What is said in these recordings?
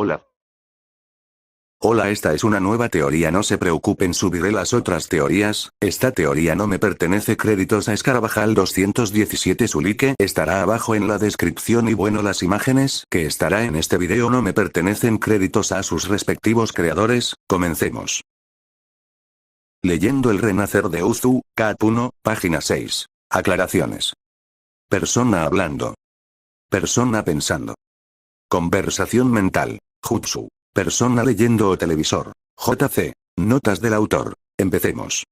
Hola. Hola, esta es una nueva teoría, no se preocupen, subiré las otras teorías. Esta teoría no me pertenece, créditos a Escarabajal 217, su like estará abajo en la descripción y bueno, las imágenes que estará en este video no me pertenecen, créditos a sus respectivos creadores. Comencemos. Leyendo El renacer de Uzu, Cap 1, página 6. Aclaraciones. Persona hablando. Persona pensando. Conversación mental. Jutsu. Persona leyendo o televisor. JC. Notas del autor. Empecemos.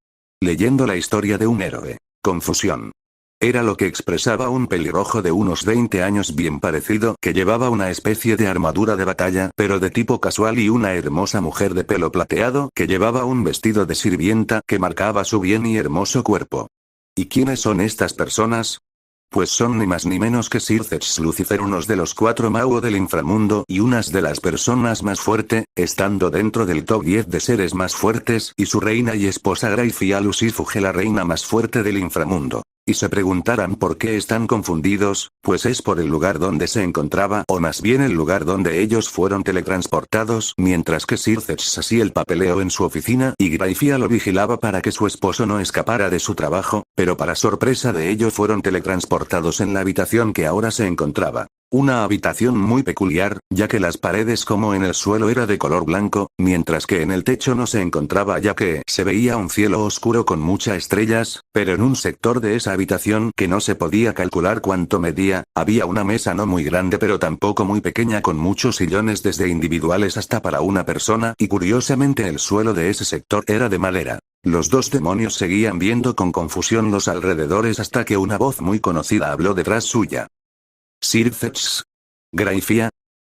Leyendo la historia de un héroe. Confusión. Era lo que expresaba un pelirrojo de unos 20 años bien parecido que llevaba una especie de armadura de batalla pero de tipo casual y una hermosa mujer de pelo plateado que llevaba un vestido de sirvienta que marcaba su bien y hermoso cuerpo. ¿Y quiénes son estas personas? Pues son ni más ni menos que Circex Lucifer, unos de los 4 Mao del inframundo y unas de las personas más fuerte, estando dentro del top 10 de seres más fuertes, y su reina y esposa Graifia Lucifuge, la reina más fuerte del inframundo. Y se preguntarán por qué están confundidos, pues es por el lugar donde se encontraba, o más bien el lugar donde ellos fueron teletransportados, mientras que Circex hacía el papeleo en su oficina y Graifia lo vigilaba para que su esposo no escapara de su trabajo, pero para sorpresa de ellos fueron teletransportados en la habitación que ahora se encontraba. Una habitación muy peculiar, ya que las paredes como en el suelo era de color blanco, mientras que en el techo no se encontraba, ya que se veía un cielo oscuro con muchas estrellas, pero en un sector de esa habitación que no se podía calcular cuánto medía, había una mesa no muy grande pero tampoco muy pequeña con muchos sillones desde individuales hasta para una persona y curiosamente el suelo de ese sector era de madera. Los dos demonios seguían viendo con confusión los alrededores hasta que una voz muy conocida habló detrás suya. ¿Circex? ¿Graifia?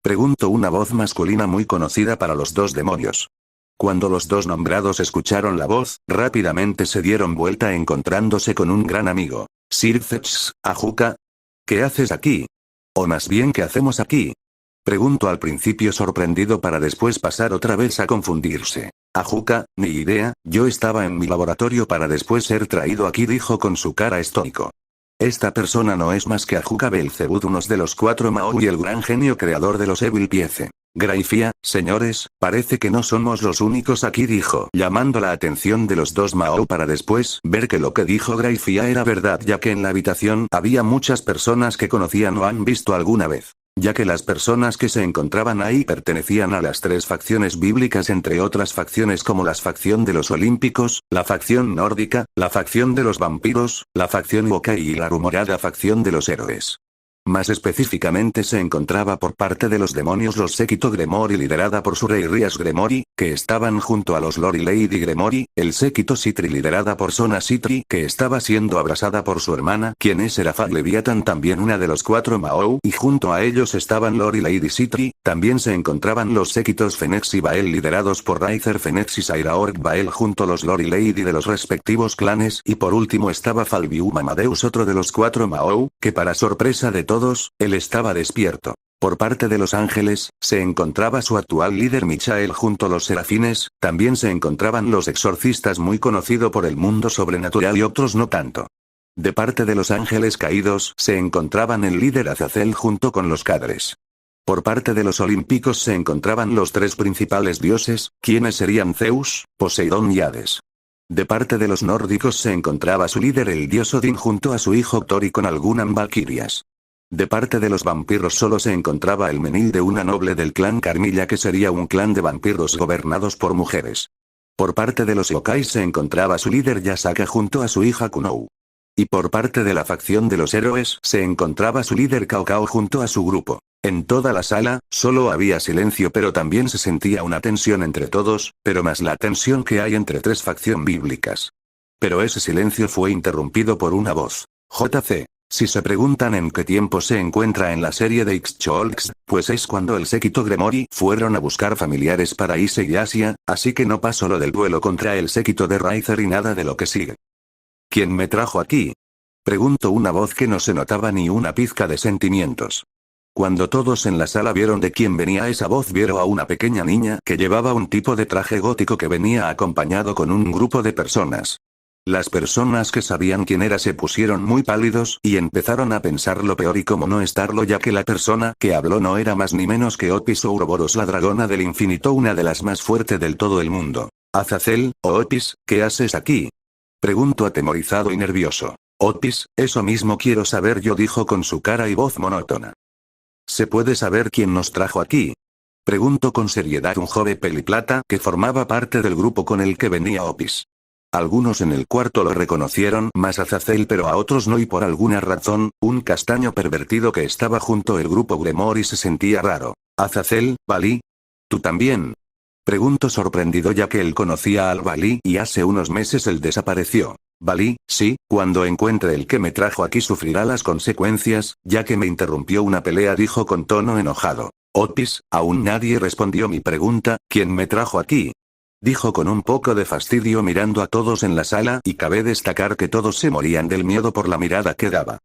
Preguntó una voz masculina muy conocida para los dos demonios. Cuando los dos nombrados escucharon la voz, rápidamente se dieron vuelta encontrándose con un gran amigo. ¿Circex, Ajuka? ¿Qué haces aquí? O más bien, ¿qué hacemos aquí? Preguntó al principio sorprendido para después pasar otra vez a confundirse. Ajuka, ni idea, yo estaba en mi laboratorio para después ser traído aquí, dijo con su cara estoico. Esta persona no es más que Ajuka Belzebud, uno de los 4 Mao y el gran genio creador de los Evil Piece. Graifia, señores, parece que no somos los únicos aquí, dijo, llamando la atención de los dos Mao para después ver que lo que dijo Graifia era verdad, ya que en la habitación había muchas personas que conocían o han visto alguna vez. Ya que las personas que se encontraban ahí pertenecían a las 3 facciones bíblicas, entre otras facciones como la facción de los olímpicos, la facción nórdica, la facción de los vampiros, la facción yokai y la rumorada facción de los héroes. Más específicamente se encontraba por parte de los demonios los séquito Gremori liderada por su rey Rias Gremori, que estaban junto a los Lord y Lady Gremori, el séquito Sitri liderada por Sona Sitri, que estaba siendo abrasada por su hermana, quien es Seraphat Leviathan, también una de los 4 Mao, y junto a ellos estaban Lord y Lady Sitri. También se encontraban los séquitos Fenex y Bael liderados por Raizer Fenex y Sairaorg Bael junto a los Lord y Lady de los respectivos clanes, y por último estaba Falbium Amadeus, otro de los 4 Mao, que para sorpresa de todos, él estaba despierto. Por parte de los ángeles, se encontraba su actual líder Michael junto a los serafines, también se encontraban los exorcistas muy conocido por el mundo sobrenatural y otros no tanto. De parte de los ángeles caídos, se encontraban el líder Azazel junto con los cadres. Por parte de los olímpicos se encontraban los 3 principales dioses, quienes serían Zeus, Poseidón y Hades. De parte de los nórdicos se encontraba su líder el dios Odín junto a su hijo Thor y con algunas valquirias. De parte de los vampiros solo se encontraba el menil de una noble del clan Carmilla, que sería un clan de vampiros gobernados por mujeres. Por parte de los yokai se encontraba su líder Yasaka junto a su hija Kunou. Y por parte de la facción de los héroes se encontraba su líder Cao Cao junto a su grupo. En toda la sala, solo había silencio, pero también se sentía una tensión entre todos, pero más la tensión que hay entre 3 facciones bíblicas. Pero ese silencio fue interrumpido por una voz. JC. Si se preguntan en qué tiempo se encuentra en la serie de X-Cholx, pues es cuando el séquito Gremori fueron a buscar familiares para Ise y Asia, así que no pasó lo del duelo contra el séquito de Raizer y nada de lo que sigue. ¿Quién me trajo aquí? Preguntó una voz que no se notaba ni una pizca de sentimientos. Cuando todos en la sala vieron de quién venía esa voz, vieron a una pequeña niña que llevaba un tipo de traje gótico que venía acompañado con un grupo de personas. Las personas que sabían quién era se pusieron muy pálidos y empezaron a pensar lo peor y cómo no estarlo, ya que la persona que habló no era más ni menos que Opis Ouroboros, la dragona del infinito, una de las más fuertes del todo el mundo. Azazel, o Opis, ¿qué haces aquí? Preguntó atemorizado y nervioso. Opis, eso mismo quiero saber yo, dijo con su cara y voz monótona. ¿Se puede saber quién nos trajo aquí? Preguntó con seriedad un joven peliplata que formaba parte del grupo con el que venía Opis. Algunos en el cuarto lo reconocieron más a Azazel, pero a otros no, y por alguna razón, un castaño pervertido que estaba junto al grupo Gremori se sentía raro. Azazel, ¿Valí? ¿Tú también? Preguntó sorprendido, ya que él conocía al Valí y hace unos meses él desapareció. Valí, sí, cuando encuentre el que me trajo aquí sufrirá las consecuencias, ya que me interrumpió una pelea, dijo con tono enojado. Opis, aún nadie respondió mi pregunta, ¿quién me trajo aquí? Dijo con un poco de fastidio mirando a todos en la sala, y cabe destacar que todos se morían del miedo por la mirada que daba.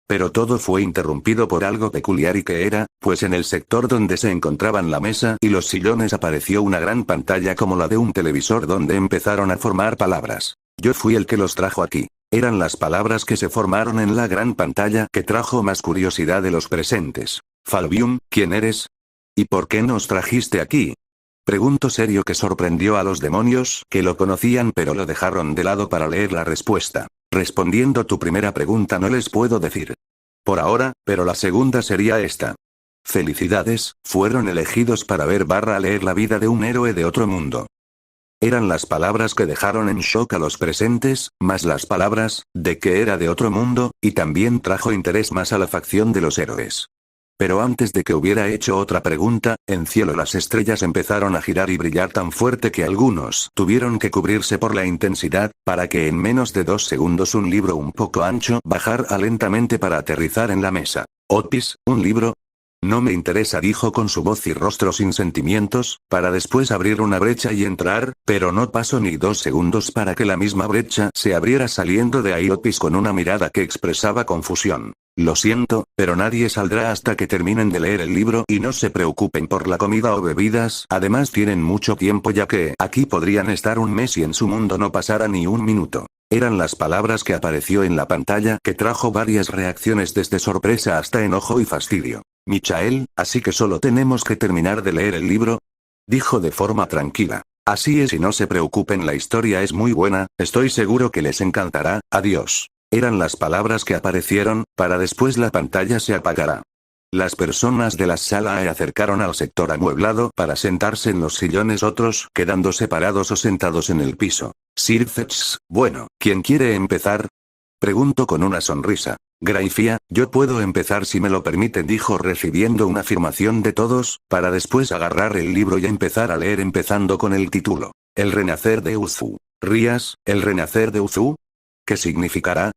Pero todo fue interrumpido por algo peculiar, y que era, pues en el sector donde se encontraban la mesa y los sillones apareció una gran pantalla como la de un televisor donde empezaron a formar palabras. Yo fui el que los trajo aquí. Eran las palabras que se formaron en la gran pantalla que trajo más curiosidad de los presentes. Falbium, ¿quién eres? ¿Y por qué nos trajiste aquí? Preguntó serio, que sorprendió a los demonios, que lo conocían pero lo dejaron de lado para leer la respuesta. Respondiendo tu primera pregunta no les puedo decir. Por ahora, pero la segunda sería esta. Felicidades, fueron elegidos para leer la vida de un héroe de otro mundo. Eran las palabras que dejaron en shock a los presentes, más las palabras, de que era de otro mundo, y también trajo interés más a la facción de los héroes. Pero antes de que hubiera hecho otra pregunta, en cielo las estrellas empezaron a girar y brillar tan fuerte que algunos tuvieron que cubrirse por la intensidad, para que en menos de 2 segundos un libro un poco ancho bajara lentamente para aterrizar en la mesa. Opis, ¿un libro? No me interesa, dijo con su voz y rostro sin sentimientos, para después abrir una brecha y entrar, pero no pasó ni 2 segundos para que la misma brecha se abriera, saliendo de ahí Opis con una mirada que expresaba confusión. Lo siento, pero nadie saldrá hasta que terminen de leer el libro, y no se preocupen por la comida o bebidas, además tienen mucho tiempo, ya que aquí podrían estar un mes y en su mundo no pasara ni un minuto. Eran las palabras que apareció en la pantalla, que trajo varias reacciones desde sorpresa hasta enojo y fastidio. Michael, así que solo tenemos que terminar de leer el libro, dijo de forma tranquila. Así es, y no se preocupen, la historia es muy buena, estoy seguro que les encantará, adiós. Eran las palabras que aparecieron, para después la pantalla se apagará. Las personas de la sala se acercaron al sector amueblado para sentarse en los sillones, otros quedando separados o sentados en el piso. Sir Fetch, bueno, ¿quién quiere empezar? Preguntó con una sonrisa. Graifia, yo puedo empezar si me lo permite, dijo recibiendo una afirmación de todos, para después agarrar el libro y empezar a leer, empezando con el título. El renacer de Uzu. Rías, ¿el renacer de Uzu? ¿Qué significará?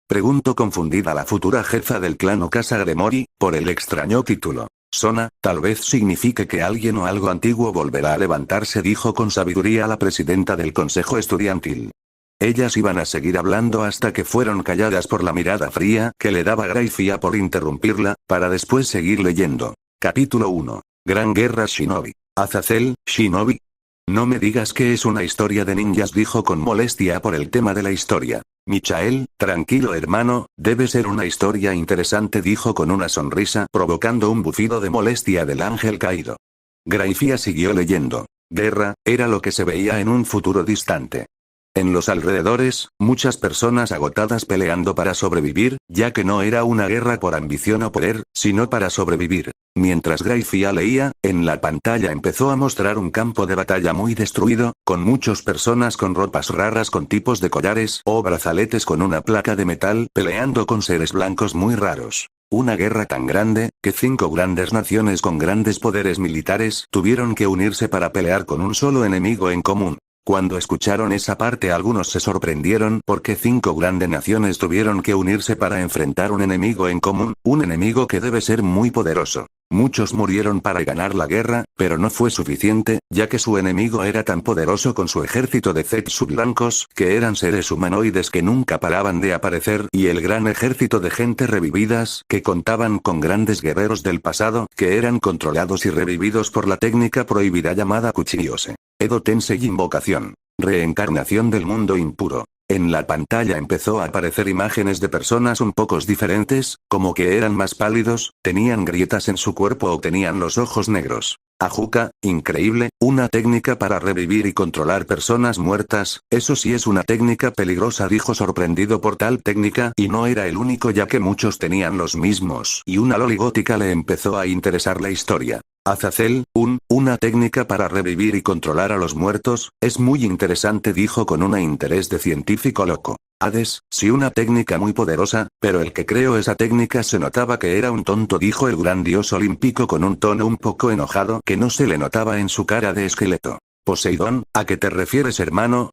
Preguntó confundida la futura jefa del clan o casa Gremori, por el extraño título. Sona, tal vez signifique que alguien o algo antiguo volverá a levantarse, dijo con sabiduría la presidenta del consejo estudiantil. Ellas iban a seguir hablando hasta que fueron calladas por la mirada fría que le daba Graifia por interrumpirla, para después seguir leyendo. Capítulo 1. Gran Guerra Shinobi. Azazel, Shinobi. No me digas que es una historia de ninjas, dijo con molestia por el tema de la historia. Michael, tranquilo hermano, debe ser una historia interesante, dijo con una sonrisa, provocando un bufido de molestia del ángel caído. Graifia siguió leyendo. Guerra, era lo que se veía en un futuro distante. En los alrededores, muchas personas agotadas peleando para sobrevivir, ya que no era una guerra por ambición o poder, sino para sobrevivir. Mientras Graifia leía, en la pantalla empezó a mostrar un campo de batalla muy destruido, con muchas personas con ropas raras, con tipos de collares o brazaletes con una placa de metal, peleando con seres blancos muy raros. Una guerra tan grande, que 5 grandes naciones con grandes poderes militares tuvieron que unirse para pelear con un solo enemigo en común. Cuando escucharon esa parte algunos se sorprendieron porque 5 grandes naciones tuvieron que unirse para enfrentar un enemigo en común, un enemigo que debe ser muy poderoso. Muchos murieron para ganar la guerra, pero no fue suficiente, ya que su enemigo era tan poderoso con su ejército de Zetsu blancos, que eran seres humanoides que nunca paraban de aparecer, y el gran ejército de gente revividas, que contaban con grandes guerreros del pasado, que eran controlados y revividos por la técnica prohibida llamada Kuchiyose. Edo Tensei Invocación. Reencarnación del mundo impuro. En la pantalla empezó a aparecer imágenes de personas un poco diferentes, como que eran más pálidos, tenían grietas en su cuerpo o tenían los ojos negros. Ajuka, increíble, una técnica para revivir y controlar personas muertas, eso sí es una técnica peligrosa, dijo sorprendido por tal técnica, y no era el único ya que muchos tenían los mismos, y una loli gótica le empezó a interesar la historia. Azazel, una técnica para revivir y controlar a los muertos, es muy interesante, dijo con un interés de científico loco. Hades, sí, una técnica muy poderosa, pero el que creó esa técnica se notaba que era un tonto, dijo el gran dios olímpico con un tono un poco enojado que no se le notaba en su cara de esqueleto. Poseidón, ¿a qué te refieres, hermano?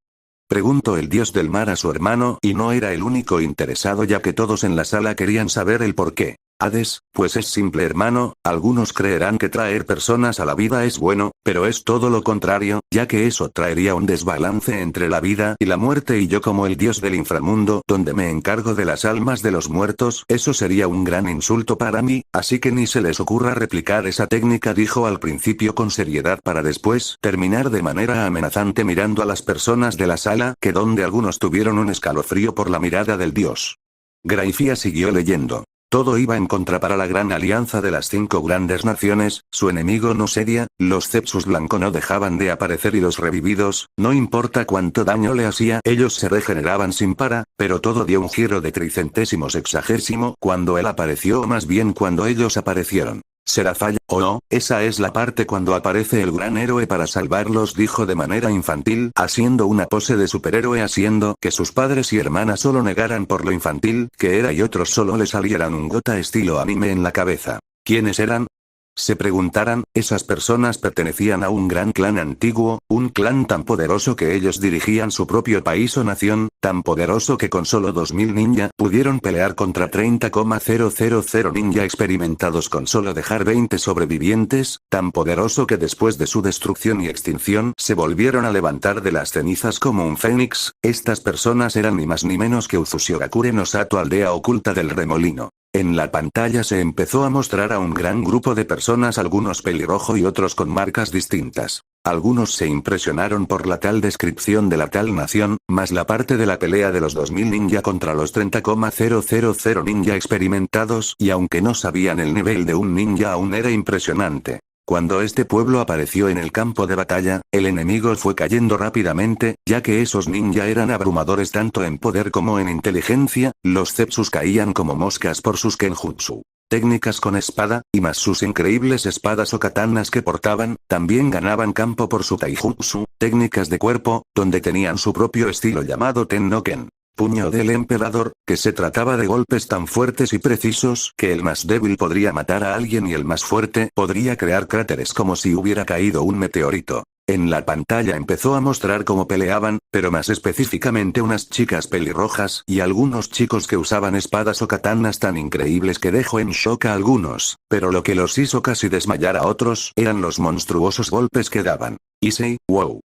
Preguntó el dios del mar a su hermano, y no era el único interesado ya que todos en la sala querían saber el porqué. Hades, pues es simple, hermano, algunos creerán que traer personas a la vida es bueno, pero es todo lo contrario, ya que eso traería un desbalance entre la vida y la muerte, y yo como el dios del inframundo, donde me encargo de las almas de los muertos, eso sería un gran insulto para mí, así que ni se les ocurra replicar esa técnica, dijo al principio con seriedad para después terminar de manera amenazante mirando a las personas de la sala, que donde algunos tuvieron un escalofrío por la mirada del dios. Graifía siguió leyendo. Todo iba en contra para la gran alianza de las 5 grandes naciones, su enemigo no cedía, los Cepsus Blanco no dejaban de aparecer y los revividos, no importa cuánto daño le hacía, ellos se regeneraban sin para, pero todo dio un giro de tricentésimo sexagésimo cuando él apareció, o más bien cuando ellos aparecieron. ¿Será falla, o no? Esa es la parte cuando aparece el gran héroe para salvarlos, dijo de manera infantil, haciendo una pose de superhéroe, haciendo que sus padres y hermanas solo negaran por lo infantil que era y otros solo le salieran un gota estilo anime en la cabeza. ¿Quiénes eran? Se preguntarán, esas personas pertenecían a un gran clan antiguo, un clan tan poderoso que ellos dirigían su propio país o nación, tan poderoso que con solo 2000 ninja pudieron pelear contra 30,000 ninja experimentados con solo dejar 20 sobrevivientes, tan poderoso que después de su destrucción y extinción se volvieron a levantar de las cenizas como un fénix. Estas personas eran ni más ni menos que Uzushigakure no Sato, aldea oculta del remolino. En la pantalla se empezó a mostrar a un gran grupo de personas, algunos pelirrojo y otros con marcas distintas. Algunos se impresionaron por la tal descripción de la tal nación, más la parte de la pelea de los 2000 ninja contra los 30,000 ninja experimentados, y aunque no sabían el nivel de un ninja aún era impresionante. Cuando este pueblo apareció en el campo de batalla, el enemigo fue cayendo rápidamente, ya que esos ninja eran abrumadores tanto en poder como en inteligencia, los Cepsus caían como moscas por sus kenjutsu. Técnicas con espada, y más sus increíbles espadas o katanas que portaban, también ganaban campo por su taijutsu, técnicas de cuerpo, donde tenían su propio estilo llamado Tennoken. Puño del emperador, que se trataba de golpes tan fuertes y precisos que el más débil podría matar a alguien y el más fuerte podría crear cráteres como si hubiera caído un meteorito. En la pantalla empezó a mostrar cómo peleaban, pero más específicamente unas chicas pelirrojas y algunos chicos que usaban espadas o katanas tan increíbles que dejó en shock a algunos, pero lo que los hizo casi desmayar a otros eran los monstruosos golpes que daban. Issei, wow.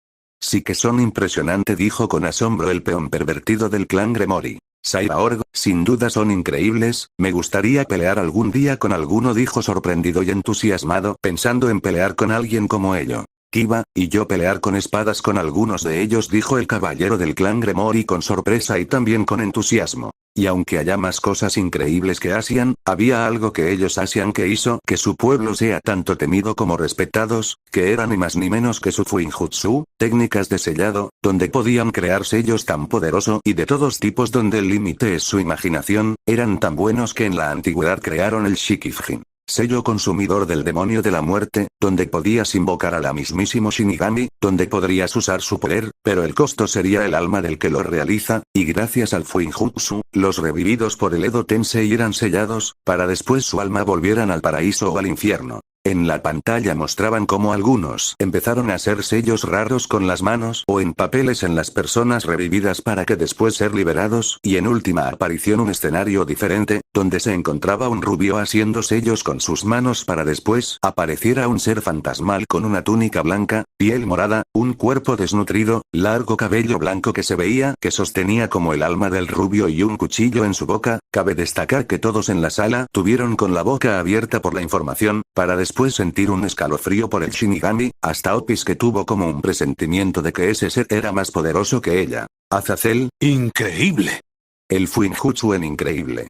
Sí que son impresionante, dijo con asombro el peón pervertido del clan Gremori. Cyborg, sin duda son increíbles, me gustaría pelear algún día con alguno, dijo sorprendido y entusiasmado pensando en pelear con alguien como ello. Kiba, y yo pelear con espadas con algunos de ellos, dijo el caballero del clan Gremori con sorpresa y también con entusiasmo. Y aunque haya más cosas increíbles que hacían, había algo que ellos hacían que hizo que su pueblo sea tanto temido como respetados, que era ni más ni menos que su Fuinjutsu, técnicas de sellado, donde podían crear sellos tan poderosos y de todos tipos donde el límite es su imaginación, eran tan buenos que en la antigüedad crearon el Shikifjin. Sello consumidor del demonio de la muerte, donde podías invocar a la mismísimo Shinigami, donde podrías usar su poder, pero el costo sería el alma del que lo realiza, y gracias al Fuinjutsu, los revividos por el Edo Tensei eran sellados, para después su alma volvieran al paraíso o al infierno. En la pantalla mostraban cómo algunos empezaron a hacer sellos raros con las manos o en papeles en las personas revividas para que después ser liberados, y en última aparición un escenario diferente, donde se encontraba un rubio haciendo sellos con sus manos para después apareciera un ser fantasmal con una túnica blanca, piel morada, un cuerpo desnutrido, largo cabello blanco que se veía que sostenía como el alma del rubio y un cuchillo en su boca. Cabe destacar que todos en la sala tuvieron con la boca abierta por la información, para después después sentir un escalofrío por el Shinigami, hasta Opis que tuvo como un presentimiento de que ese ser era más poderoso que ella. Azazel, ¡increíble! el Fuinjutsu en increíble.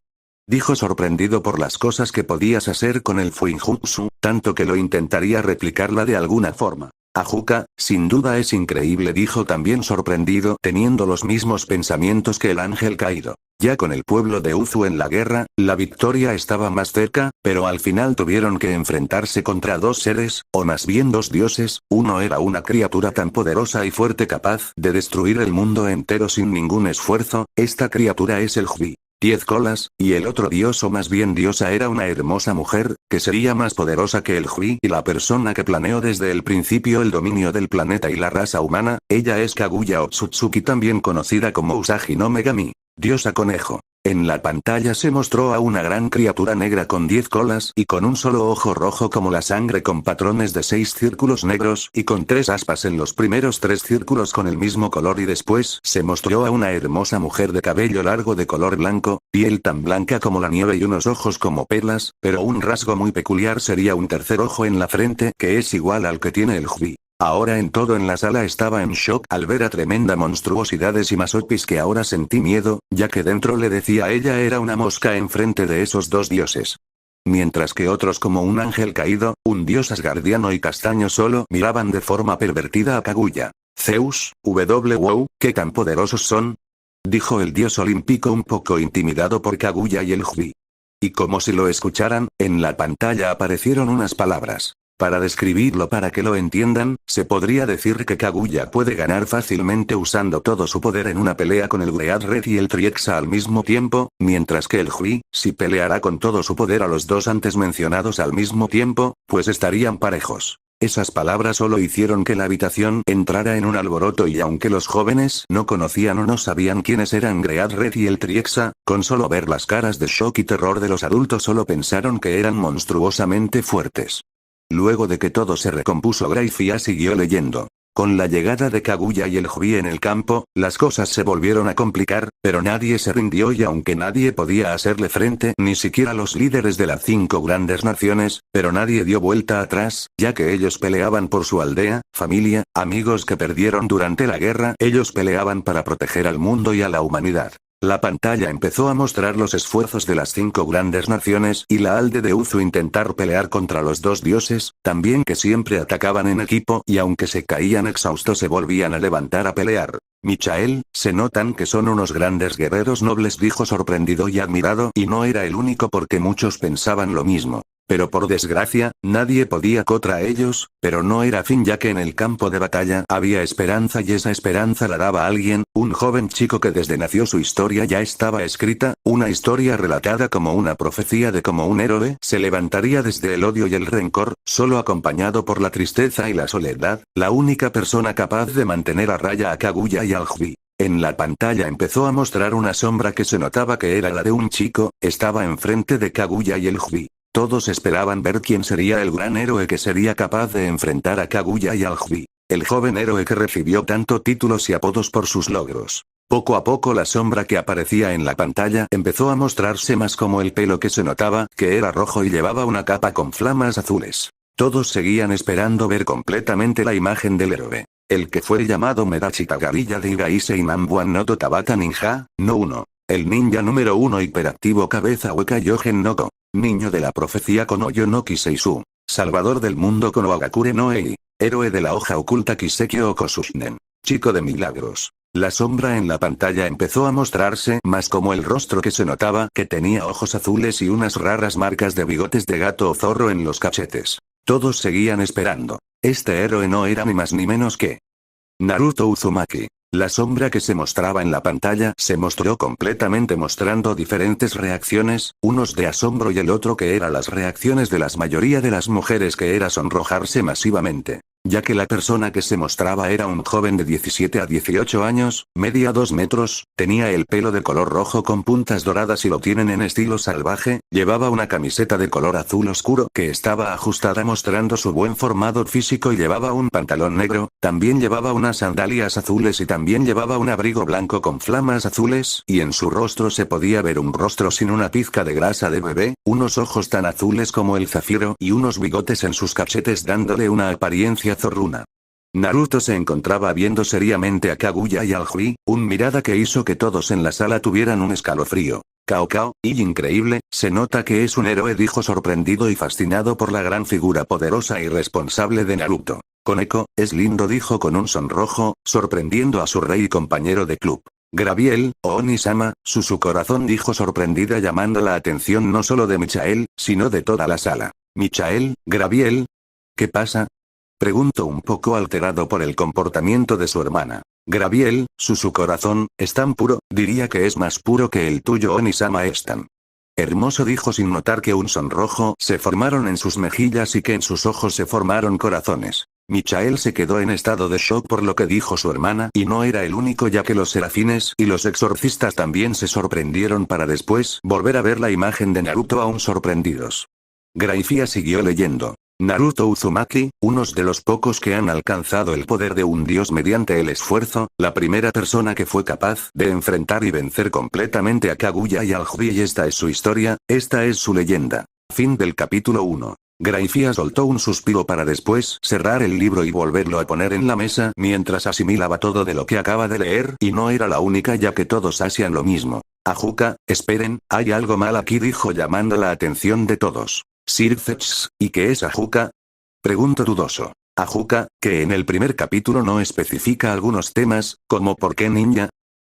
Dijo sorprendido por las cosas que podías hacer con el Fuinjutsu, tanto que lo intentaría replicarla de alguna forma. Ajuka, sin duda es increíble, dijo también sorprendido, teniendo los mismos pensamientos que el ángel caído. Ya con el pueblo de Uzu en la guerra, la victoria estaba más cerca, pero al final tuvieron que enfrentarse contra dos seres, o más bien dos dioses. Uno era una criatura tan poderosa y fuerte capaz de destruir el mundo entero sin ningún esfuerzo. Esta criatura es el Jvi. 10 colas, y el otro dios o más bien diosa era una hermosa mujer, que sería más poderosa que el Jvi y la persona que planeó desde el principio el dominio del planeta y la raza humana. Ella es Kaguya Otsutsuki, también conocida como Usagi no Megami, diosa conejo. En la pantalla se mostró a una gran criatura negra con 10 colas y con un solo ojo rojo como la sangre, con patrones de 6 círculos negros y con 3 aspas en los primeros 3 círculos con el mismo color, y después se mostró a una hermosa mujer de cabello largo de color blanco, piel tan blanca como la nieve y unos ojos como perlas, pero un rasgo muy peculiar sería un tercer ojo en la frente que es igual al que tiene el Jvi. Ahora en todo en la sala estaba en shock al ver a tremenda monstruosidades y más Opis, que ahora sentí miedo, ya que dentro le decía a ella era una mosca enfrente de esos dos dioses. Mientras que otros como un ángel caído, un dios asgardiano y castaño solo miraban de forma pervertida a Kaguya. Zeus, wow, ¿qué tan poderosos son? Dijo el dios olímpico un poco intimidado por Kaguya y el Jvi. Y como si lo escucharan, en la pantalla aparecieron unas palabras. Para describirlo para que lo entiendan, se podría decir que Kaguya puede ganar fácilmente usando todo su poder en una pelea con el Great Red y el Triexa al mismo tiempo, mientras que el Jvi, si peleará con todo su poder a los dos antes mencionados al mismo tiempo, pues estarían parejos. Esas palabras solo hicieron que la habitación entrara en un alboroto, y aunque los jóvenes no conocían o no sabían quiénes eran Great Red y el Triexa, con solo ver las caras de shock y terror de los adultos solo pensaron que eran monstruosamente fuertes. Luego de que todo se recompuso, Grayfia siguió leyendo. Con la llegada de Kaguya y el Jvi en el campo, las cosas se volvieron a complicar, pero nadie se rindió, y aunque nadie podía hacerle frente, ni siquiera los líderes de las 5 grandes naciones, pero nadie dio vuelta atrás, ya que ellos peleaban por su aldea, familia, amigos que perdieron durante la guerra. Ellos peleaban para proteger al mundo y a la humanidad. La pantalla empezó a mostrar los esfuerzos de las 5 grandes naciones y la alde de Uzu intentar pelear contra los dos dioses, también que siempre atacaban en equipo, y aunque se caían exhaustos se volvían a levantar a pelear. Michael, se notan que son unos grandes guerreros nobles, dijo sorprendido y admirado, y no era el único porque muchos pensaban lo mismo. Pero por desgracia, nadie podía contra ellos, pero no era fin, ya que en el campo de batalla había esperanza, y esa esperanza la daba alguien, un joven chico que desde nació su historia ya estaba escrita, una historia relatada como una profecía de cómo un héroe se levantaría desde el odio y el rencor, solo acompañado por la tristeza y la soledad, la única persona capaz de mantener a raya a Kaguya y al Jvi. En la pantalla empezó a mostrar una sombra que se notaba que era la de un chico, estaba enfrente de Kaguya y el Jvi. Todos esperaban ver quién sería el gran héroe que sería capaz de enfrentar a Kaguya y al Jvi. El joven héroe que recibió tanto títulos y apodos por sus logros. Poco a poco la sombra que aparecía en la pantalla empezó a mostrarse más, como el pelo que se notaba que era rojo y llevaba una capa con flamas azules. Todos seguían esperando ver completamente la imagen del héroe. El que fue llamado Medachi Kagariya de Igaisei Nambuan no Tabata Ninja, no 1. El ninja número 1 hiperactivo, cabeza hueca Yogen Noko. Niño de la profecía Konoyo no Kiseisu. Salvador del mundo Konohagakure no Ei. Héroe de la hoja oculta Kiseki Okosushinen. Chico de milagros. La sombra en la pantalla empezó a mostrarse más como el rostro que se notaba que tenía ojos azules y unas raras marcas de bigotes de gato o zorro en los cachetes. Todos seguían esperando. Este héroe no era ni más ni menos que Naruto Uzumaki. La sombra que se mostraba en la pantalla se mostró completamente, mostrando diferentes reacciones, unos de asombro y el otro que eran las reacciones de la mayoría de las mujeres, que era sonrojarse masivamente. ya que la persona que se mostraba era un joven de 17 a 18 años, media 2 metros, tenía el pelo de color rojo con puntas doradas y lo tienen en estilo salvaje, llevaba una camiseta de color azul oscuro que estaba ajustada mostrando su buen formado físico y llevaba un pantalón negro, también llevaba unas sandalias azules y también llevaba un abrigo blanco con flamas azules, y en su rostro se podía ver un rostro sin una pizca de grasa de bebé, unos ojos tan azules como el zafiro y unos bigotes en sus cachetes dándole una apariencia zorruna. Naruto se encontraba viendo seriamente a Kaguya y al Hui, una mirada que hizo que todos en la sala tuvieran un escalofrío. Cao Cao, y increíble, se nota que es un héroe, dijo sorprendido y fascinado por la gran figura poderosa y responsable de Naruto. Koneko, es lindo, dijo con un sonrojo, sorprendiendo a su rey y compañero de club. Graviel, o Oni-sama, su corazón, dijo sorprendida llamando la atención no solo de Michael, sino de toda la sala. Michael, Graviel. ¿Qué pasa? Preguntó un poco alterado por el comportamiento de su hermana. Graviel, su corazón, es tan puro, diría que es más puro que el tuyo, Oni-sama, es tan hermoso, dijo sin notar que un sonrojo se formaron en sus mejillas y que en sus ojos se formaron corazones. Michael se quedó en estado de shock por lo que dijo su hermana y no era el único, ya que los serafines y los exorcistas también se sorprendieron para después volver a ver la imagen de Naruto aún sorprendidos. Graifia siguió leyendo. Naruto Uzumaki, unos de los pocos que han alcanzado el poder de un dios mediante el esfuerzo, la primera persona que fue capaz de enfrentar y vencer completamente a Kaguya y al Hui, y esta es su historia, esta es su leyenda. Fin del capítulo 1. Graifia soltó un suspiro para después cerrar el libro y volverlo a poner en la mesa mientras asimilaba todo de lo que acaba de leer, y no era la única, ya que todos hacían lo mismo. Ajuka, esperen, hay algo mal aquí, dijo llamando la atención de todos. Sir Zetch, ¿y qué es Ajuka? Preguntó dudoso. Ajuka, que en el primer capítulo no especifica algunos temas, como por qué ninja,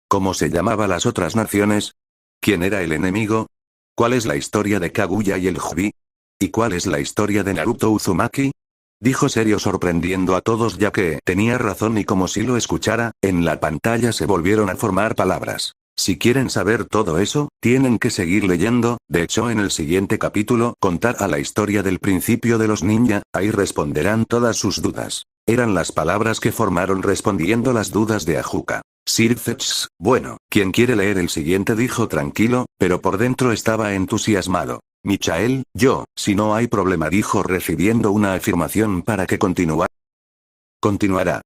cómo se llamaba las otras naciones, quién era el enemigo, cuál es la historia de Kaguya y el Hui, y cuál es la historia de Naruto Uzumaki. Dijo serio sorprendiendo a todos, ya que tenía razón y como si lo escuchara, en la pantalla se volvieron a formar palabras. Si quieren saber todo eso, tienen que seguir leyendo, de hecho en el siguiente capítulo contará la historia del principio de los ninja, ahí responderán todas sus dudas. Eran las palabras que formaron respondiendo las dudas de Ajuka. Sir Zetch, bueno, quien quiere leer el siguiente, dijo tranquilo, pero por dentro estaba entusiasmado. Michael, yo, si no hay problema, dijo recibiendo una afirmación para que continuará.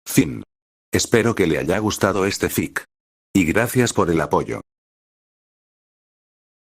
Fin. Espero que le haya gustado este fic. Y gracias por el apoyo.